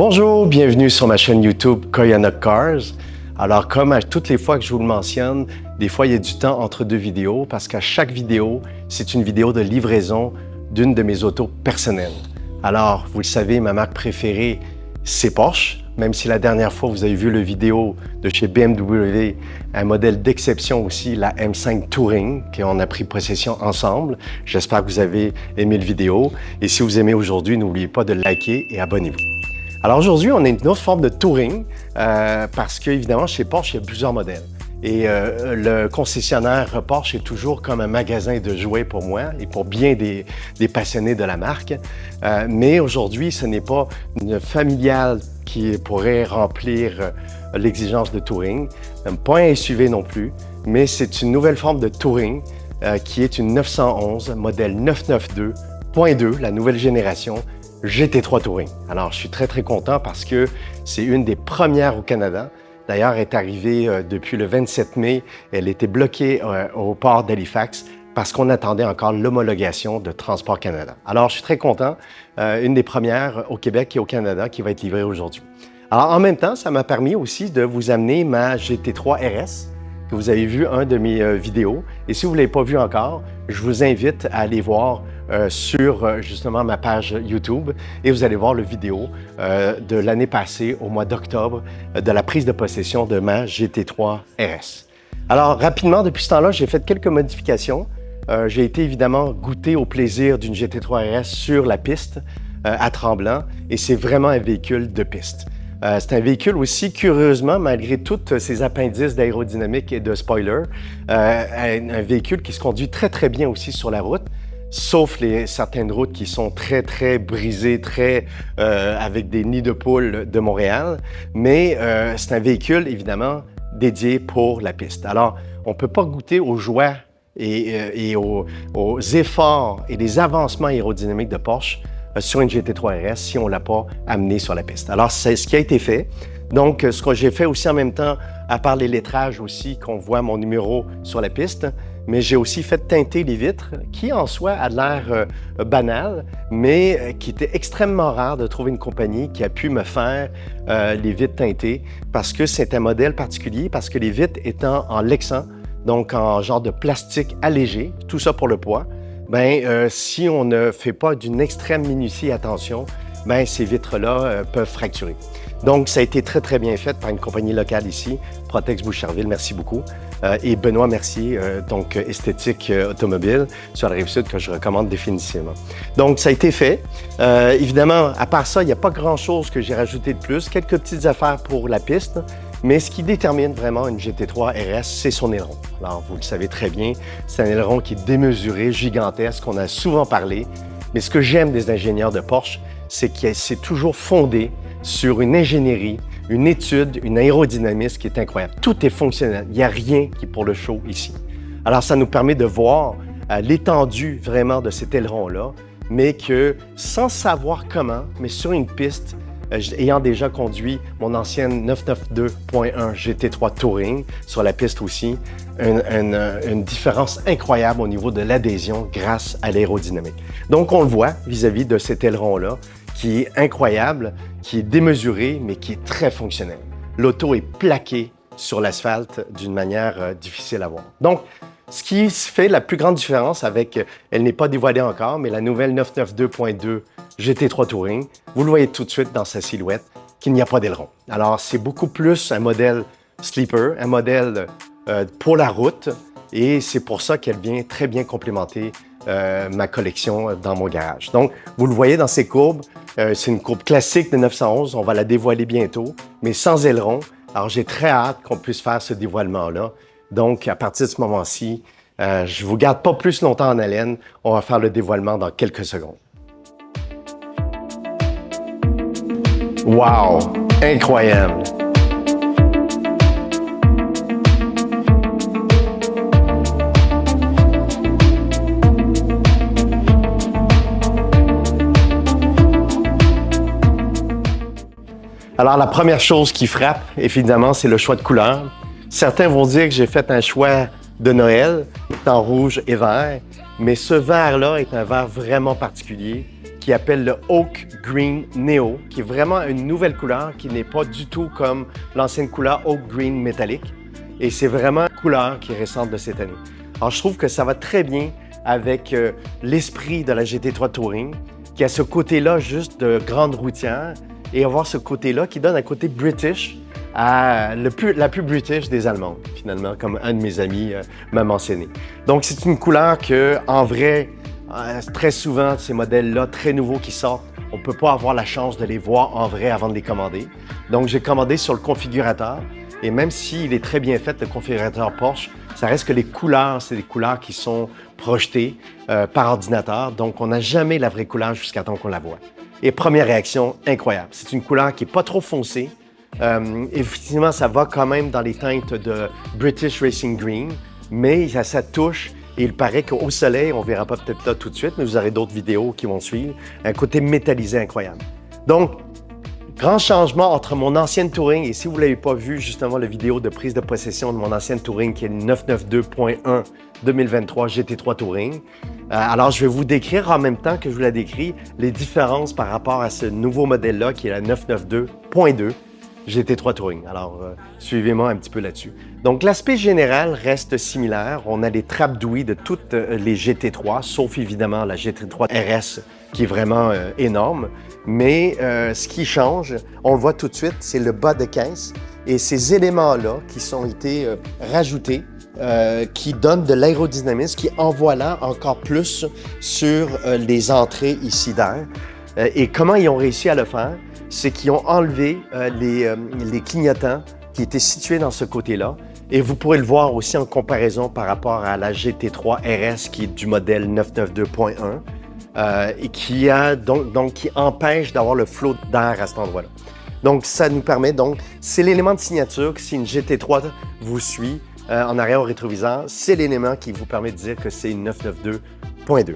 Bonjour, bienvenue sur ma chaîne YouTube Koyonok Cars. Alors comme à toutes les fois que je vous le mentionne, des fois il y a du temps entre deux vidéos parce qu'à chaque vidéo, c'est une vidéo de livraison d'une de mes autos personnelles. Alors, vous le savez, ma marque préférée, c'est Porsche. Même si la dernière fois, vous avez vu la vidéo de chez BMW, un modèle d'exception aussi, la M5 Touring, qu'on a pris possession ensemble. J'espère que vous avez aimé la vidéo. Et si vous aimez aujourd'hui, n'oubliez pas de liker et abonnez-vous. Alors aujourd'hui, on a une autre forme de Touring parce qu'évidemment, chez Porsche, il y a plusieurs modèles. Et le concessionnaire Porsche est toujours comme un magasin de jouets pour moi et pour bien des passionnés de la marque. Mais aujourd'hui, ce n'est pas une familiale qui pourrait remplir l'exigence de Touring, pas un SUV non plus, mais c'est une nouvelle forme de Touring qui est une 911 modèle 992.2, la nouvelle génération, GT3 Touring. Alors, je suis très content parce que c'est une des premières au Canada. D'ailleurs, elle est arrivée depuis le 27 mai. Elle était bloquée au port d'Halifax parce qu'on attendait encore l'homologation de Transport Canada. Alors, je suis très content. Une des premières au Québec et au Canada qui va être livrée aujourd'hui. Alors, en même temps, ça m'a permis aussi de vous amener ma GT3 RS que vous avez vu un de mes vidéos. Et si vous ne l'avez pas vu encore, je vous invite à aller voir sur justement ma page YouTube et vous allez voir le vidéo de l'année passée, au mois d'octobre, de la prise de possession de ma GT3 RS. Alors, rapidement, depuis ce temps-là, j'ai fait quelques modifications. J'ai été évidemment goûté au plaisir d'une GT3 RS sur la piste à Tremblant et c'est vraiment un véhicule de piste. C'est un véhicule aussi, curieusement, malgré tous ses appendices d'aérodynamique et de spoiler, un véhicule qui se conduit très bien aussi sur la route, sauf certaines routes qui sont très brisées, avec des nids de poules de Montréal. Mais c'est un véhicule, évidemment, dédié pour la piste. Alors, on ne peut pas goûter aux joies et aux efforts et les avancements aérodynamiques de Porsche sur une GT3 RS si on ne l'a pas amené sur la piste. Alors, c'est ce qui a été fait. Donc, ce que j'ai fait aussi en même temps, à part les lettrages aussi, qu'on voit mon numéro sur la piste, mais j'ai aussi fait teinter les vitres, qui en soi a l'air banal, mais qui était extrêmement rare de trouver une compagnie qui a pu me faire les vitres teintées, parce que c'est un modèle particulier, parce que les vitres étant en lexan, donc en genre de plastique allégé, tout ça pour le poids, si on ne fait pas d'une extrême minutie attention, ces vitres-là peuvent fracturer. Donc, ça a été très bien fait par une compagnie locale ici, Protex Boucherville, merci beaucoup. Et Benoît Mercier, donc Esthétique Automobile, sur la Rive-Sud, que je recommande définitivement. Donc, ça a été fait. Évidemment, à part ça, il n'y a pas grand-chose que j'ai rajouté de plus. Quelques petites affaires pour la piste. Mais ce qui détermine vraiment une GT3 RS, c'est son aileron. Alors, vous le savez très bien, c'est un aileron qui est démesuré, gigantesque, on a souvent parlé. Mais ce que j'aime des ingénieurs de Porsche, c'est que c'est toujours fondé sur une ingénierie, une étude, une aérodynamisme qui est incroyable. Tout est fonctionnel. Il n'y a rien qui est pour le show ici. Alors, ça nous permet de voir l'étendue vraiment de cet aileron-là, mais que sans savoir comment, mais sur une piste, ayant déjà conduit mon ancienne 992.1 GT3 Touring sur la piste aussi, une différence incroyable au niveau de l'adhésion grâce à l'aérodynamique. Donc, on le voit vis-à-vis de cet aileron-là, qui est incroyable, qui est démesuré, mais qui est très fonctionnel. L'auto est plaquée sur l'asphalte d'une manière difficile à voir. Donc, ce qui fait la plus grande différence avec, elle n'est pas dévoilée encore, mais la nouvelle 992.2 GT3 Touring, vous le voyez tout de suite dans sa silhouette, qu'il n'y a pas d'aileron. Alors, c'est beaucoup plus un modèle sleeper, un modèle pour la route, et c'est pour ça qu'elle vient très bien complémenter ma collection dans mon garage. Donc, vous le voyez dans ces courbes, c'est une courbe classique de 911, on va la dévoiler bientôt, mais sans aileron. Alors, j'ai très hâte qu'on puisse faire ce dévoilement-là. Donc, à partir de ce moment-ci, je ne vous garde pas plus longtemps en haleine, on va faire le dévoilement dans quelques secondes. Wow! Incroyable! Alors, la première chose qui frappe, évidemment, c'est le choix de couleur. Certains vont dire que j'ai fait un choix de Noël, en rouge et vert, mais ce vert-là est un vert vraiment particulier qui appelle le Oak Green Neo, qui est vraiment une nouvelle couleur qui n'est pas du tout comme l'ancienne couleur Oak Green métallique. Et c'est vraiment une couleur qui est récente de cette année. Alors, je trouve que ça va très bien avec l'esprit de la GT3 Touring, qui a ce côté-là juste de grande routière et avoir ce côté-là qui donne un côté British, la plus British des Allemandes, finalement, comme un de mes amis m'a mentionné. Donc, c'est une couleur que, en vrai, très souvent, ces modèles-là, très nouveaux qui sortent, on ne peut pas avoir la chance de les voir en vrai avant de les commander. Donc, j'ai commandé sur le configurateur. Et même s'il est très bien fait, le configurateur Porsche, ça reste que les couleurs, c'est des couleurs qui sont projetées par ordinateur. Donc, on n'a jamais la vraie couleur jusqu'à temps qu'on la voit. Et première réaction, incroyable. C'est une couleur qui n'est pas trop foncée. Effectivement, ça va quand même dans les teintes de British Racing Green, mais ça touche. Et il paraît qu'au soleil, on ne verra pas peut-être là tout de suite, mais vous aurez d'autres vidéos qui vont suivre. Un côté métallisé incroyable. Donc, grand changement entre mon ancienne Touring, et si vous ne l'avez pas vu, justement, la vidéo de prise de possession de mon ancienne Touring, qui est le 992.1 2023 GT3 Touring. Alors, je vais vous décrire en même temps que je vous la décris, les différences par rapport à ce nouveau modèle-là, qui est la 992.2 GT3 Touring. Alors, suivez-moi un petit peu là-dessus. Donc, l'aspect général reste similaire. On a les trappes d'ouïe de toutes les GT3, sauf évidemment la GT3 RS, qui est vraiment énorme. Mais ce qui change, on le voit tout de suite, c'est le bas de caisse et ces éléments-là qui ont été rajoutés, qui donnent de l'aérodynamisme, qui envoient là encore plus sur les entrées ici d'air. Et comment ils ont réussi à le faire? C'est qu'ils ont enlevé les clignotants qui étaient situés dans ce côté-là. Et vous pourrez le voir aussi en comparaison par rapport à la GT3 RS qui est du modèle 992.1. Et qui empêche d'avoir le flot d'air à cet endroit-là. Donc, ça nous permet, c'est l'élément de signature que si une GT3 vous suit en arrière au rétroviseur, c'est l'élément qui vous permet de dire que c'est une 992.2.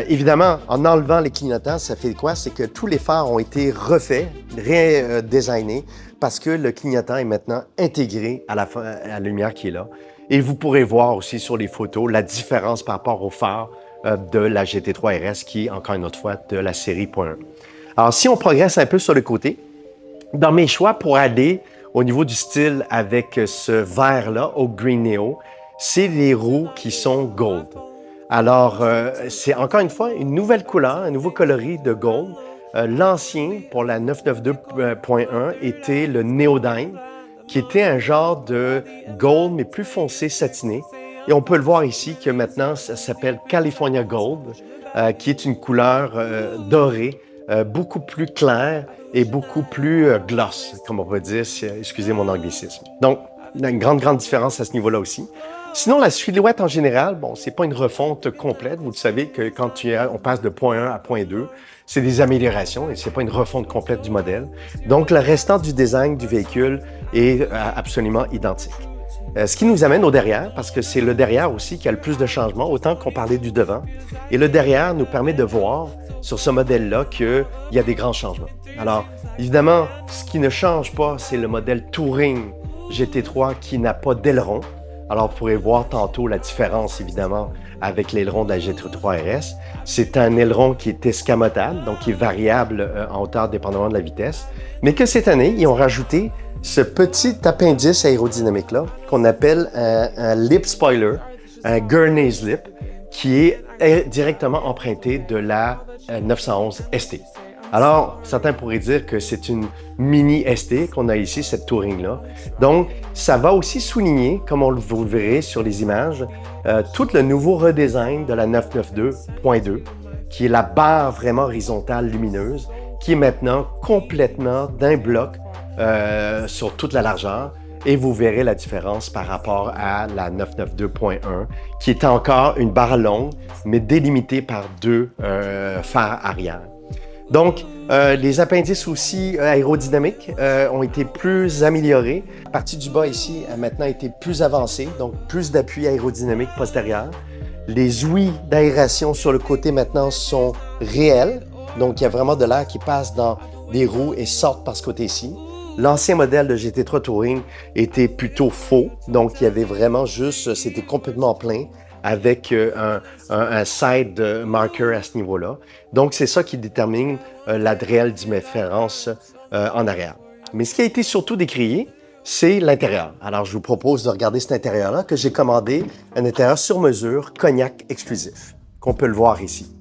Évidemment, en enlevant les clignotants, ça fait quoi? C'est que tous les phares ont été refaits, redesignés, parce que le clignotant est maintenant intégré à la lumière qui est là. Et vous pourrez voir aussi sur les photos la différence par rapport aux phares de la GT3 RS qui est, encore une autre fois, de la série .1. Alors, si on progresse un peu sur le côté, dans mes choix pour aller au niveau du style avec ce vert-là, au Green Neo, c'est les roues qui sont gold. Alors, c'est encore une fois une nouvelle couleur, un nouveau coloris de gold. L'ancien, pour la 992.1, était le Neodyne, qui était un genre de gold, mais plus foncé, satiné. Et on peut le voir ici que maintenant, ça s'appelle California Gold, qui est une couleur dorée, beaucoup plus claire et beaucoup plus gloss, comme on peut dire, excusez mon anglicisme. Donc, il y a une grande différence à ce niveau-là aussi. Sinon, la silhouette en général, bon, c'est pas une refonte complète. Vous le savez que quand on passe de point 1 à point 2, c'est des améliorations et c'est pas une refonte complète du modèle. Donc, le restant du design du véhicule est absolument identique. Ce qui nous amène au derrière, parce que c'est le derrière aussi qui a le plus de changements, autant qu'on parlait du devant. Et le derrière nous permet de voir sur ce modèle-là qu'il y a des grands changements. Alors, évidemment, ce qui ne change pas, c'est le modèle Touring GT3 qui n'a pas d'aileron. Alors, vous pourrez voir tantôt la différence, évidemment, avec l'aileron de la GT3 RS. C'est un aileron qui est escamotable, donc qui est variable en hauteur dépendamment de la vitesse. Mais que cette année, ils ont rajouté ce petit appendice aérodynamique-là qu'on appelle un lip spoiler, un Gurney's Lip, qui est directement emprunté de la 911 ST. Alors, certains pourraient dire que c'est une mini ST qu'on a ici, cette Touring-là. Donc, ça va aussi souligner, comme vous le verrez sur les images, tout le nouveau redesign de la 992.2, qui est la barre vraiment horizontale lumineuse, qui est maintenant complètement d'un bloc sur toute la largeur. Et vous verrez la différence par rapport à la 992.1, qui est encore une barre longue, mais délimitée par deux phares arrière. Donc, les appendices aussi aérodynamiques ont été plus améliorés. La partie du bas ici a maintenant été plus avancée, donc plus d'appui aérodynamique postérieur. Les ouïes d'aération sur le côté maintenant sont réelles, donc il y a vraiment de l'air qui passe dans les roues et sortent par ce côté-ci. L'ancien modèle de GT3 Touring était plutôt faux, donc il y avait vraiment juste, c'était complètement plein. avec un side marker à ce niveau-là. Donc, c'est ça qui détermine la réelle différence en arrière. Mais ce qui a été surtout décrié, c'est l'intérieur. Alors, je vous propose de regarder cet intérieur-là que j'ai commandé, un intérieur sur mesure, cognac exclusif, qu'on peut le voir ici.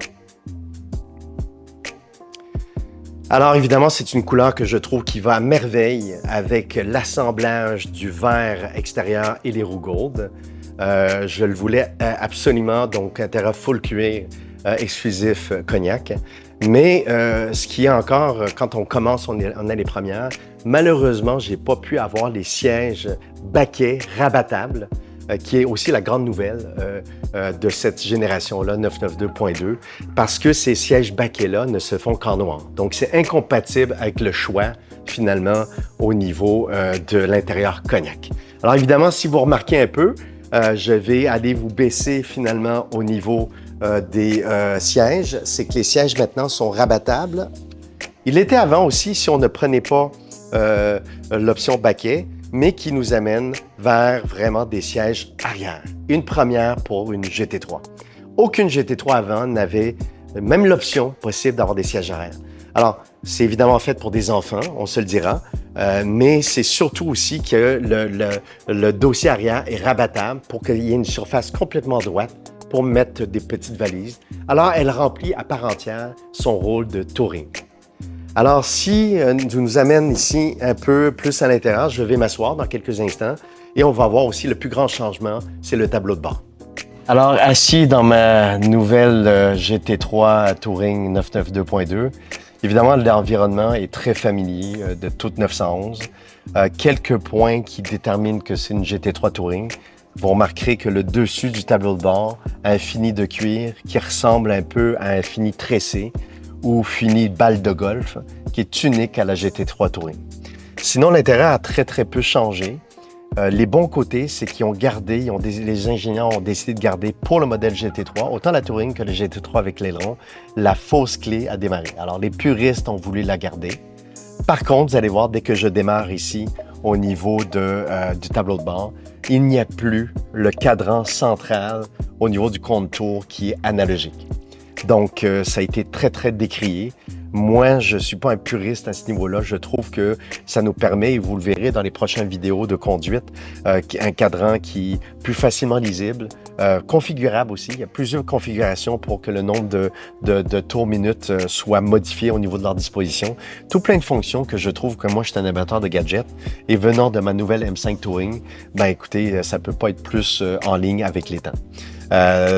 Alors, évidemment, c'est une couleur que je trouve qui va à merveille avec l'assemblage du vert extérieur et les roux gold. Je le voulais absolument, donc intérieur full cuir exclusif cognac. Mais ce qui est encore, quand on commence, on a les premières, malheureusement, j'ai pas pu avoir les sièges baquets rabattables, qui est aussi la grande nouvelle de cette génération-là, 992.2, parce que ces sièges baquets-là ne se font qu'en noir. Donc, c'est incompatible avec le choix, finalement, au niveau de l'intérieur cognac. Alors, évidemment, si vous remarquez un peu, je vais aller vous baisser, finalement, au niveau des sièges. C'est que les sièges, maintenant, sont rabattables. Il était avant aussi, si on ne prenait pas l'option baquet, mais qui nous amène vers vraiment des sièges arrière. Une première pour une GT3. Aucune GT3 avant n'avait même l'option possible d'avoir des sièges arrière. Alors, c'est évidemment fait pour des enfants, on se le dira, mais c'est surtout aussi que le dossier arrière est rabattable pour qu'il y ait une surface complètement droite pour mettre des petites valises. Alors, elle remplit à part entière son rôle de touring. Alors, si tu nous amènes ici un peu plus à l'intérieur, je vais m'asseoir dans quelques instants et on va voir aussi le plus grand changement, c'est le tableau de bord. Alors, assis dans ma nouvelle GT3 Touring 992.2, évidemment, l'environnement est très familier de toute 911. Quelques points qui déterminent que c'est une GT3 Touring. Vous remarquerez que le dessus du tableau de bord a un fini de cuir qui ressemble un peu à un fini tressé ou fini balle de golf, qui est unique à la GT3 Touring. Sinon, l'intérieur a très peu changé. Les bons côtés, c'est qu'ils ont gardé, les ingénieurs ont décidé de garder pour le modèle GT3, autant la Touring que le GT3 avec l'aileron, la fausse clé à démarrer. Alors, les puristes ont voulu la garder. Par contre, vous allez voir, dès que je démarre ici, au niveau du tableau de bord, il n'y a plus le cadran central au niveau du contour qui est analogique. Donc, ça a été très décrié. Moi, je ne suis pas un puriste à ce niveau-là. Je trouve que ça nous permet, et vous le verrez dans les prochaines vidéos de conduite, un cadran qui est plus facilement lisible, configurable aussi. Il y a plusieurs configurations pour que le nombre de tours minutes soit modifié au niveau de leur disposition. Tout plein de fonctions que je trouve que moi, je suis un amateur de gadgets. Et venant de ma nouvelle M5 Touring, ben écoutez, ça ne peut pas être plus en ligne avec les temps.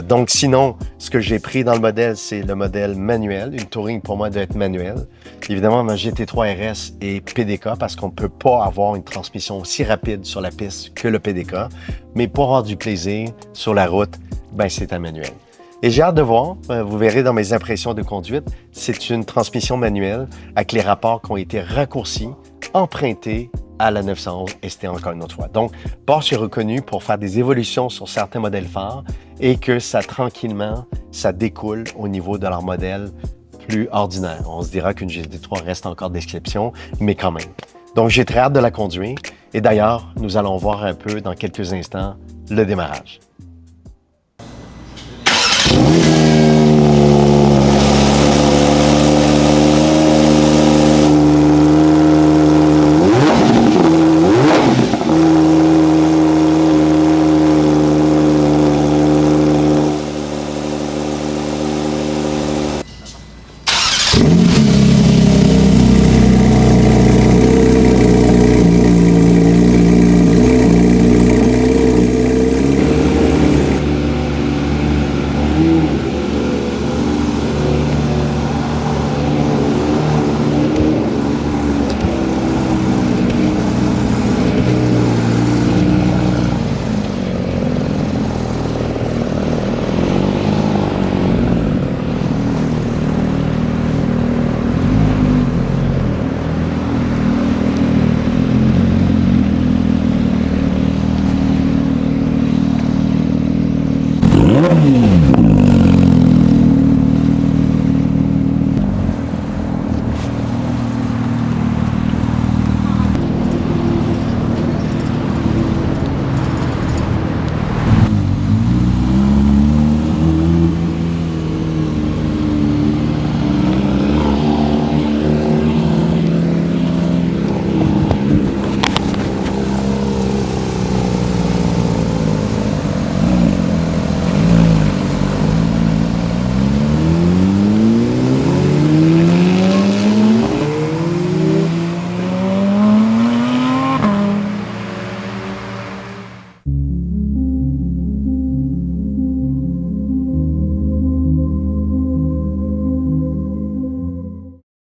Donc, sinon, ce que j'ai pris dans le modèle, c'est le modèle manuel. Une Touring, pour moi, doit être manuelle. Évidemment, ma GT3 RS est PDK parce qu'on ne peut pas avoir une transmission aussi rapide sur la piste que le PDK. Mais pour avoir du plaisir sur la route, ben, c'est un manuel. Et j'ai hâte de voir, vous verrez dans mes impressions de conduite, c'est une transmission manuelle avec les rapports qui ont été raccourcis, empruntés à la 911 ST encore une autre fois. Donc, Porsche est reconnu pour faire des évolutions sur certains modèles phares et que ça, tranquillement, ça découle au niveau de leur modèle plus ordinaire. On se dira qu'une GT3 reste encore d'exception, mais quand même. Donc, j'ai très hâte de la conduire. Et d'ailleurs, nous allons voir un peu dans quelques instants le démarrage.